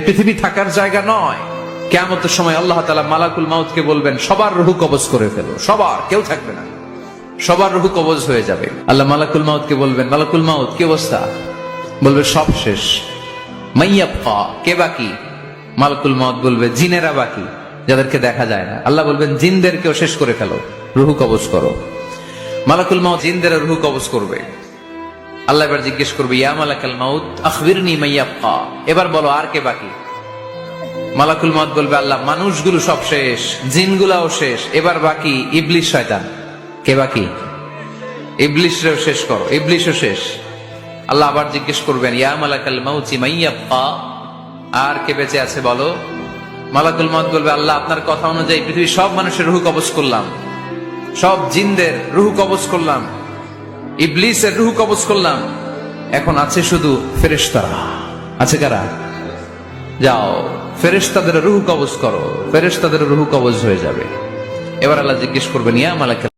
পৃথিবী থাকার জায়গা নয়। কিয়ামতের সময় আল্লাহ তাআলা মালাকুল মাউতকে বলবেন, সবার রূহ কবজ করে ফেলো, সবার, কেউ থাকবে না, সবার রূহ কবজ হয়ে যাবে। আল্লাহ মালাকুল মাউতকে বলবেন, মালাকুল মাউত কি অবস্থা? বলবে সব শেষ। মাইয়াবকা, কে বাকি? মালাকুল মাউত বলবে জিনেরা বাকি, যাদেরকে দেখা যায় না। আল্লাহ বলবেন জিনদেরকেও শেষ করে ফেলো, রূহ কবজ করো। মালাকুল মাউত জিনদের রূহ কবজ করবে। আল্লাহ এবার জিজ্ঞেস করবে, ইয়া মালাকাল মাউত আখবিরনি মাইয়াবকা, এবার বলো আর কে বাকি? মালাকুল মাউত বলবে, আল্লাহ মানুষগুলো সব শেষ, জিনগুলাও শেষ, এবার বাকি ইবলিস শয়তান। কে বাকি? ইবলিসরেও শেষ করো, ইবলিসও শেষ। আল্লাহ আবার জিজ্ঞেস করবেন, ইয়া মালাকাল মাউতি মাইয়াবকা, আর কে বেঁচে আছে বলো? মালাকুল মাউত বলবে, আল্লাহ আপনার কথা অনুযায়ী পৃথিবীর সব মানুষের রূহ কবজ করলাম, সব জিনদের রূহ কবজ করলাম, ইবলিসের রূহ কবজ করলাম, এখন আছে শুধু ফেরেশতারা। আছে কারা? যাও ফেরেশতাদের রূহ কবজ করো, ফেরেশতাদের রূহ কবজ হয়ে যাবে। এবার আল্লাহ জিজ্ঞেস করবেন, ইয়া মালাকাল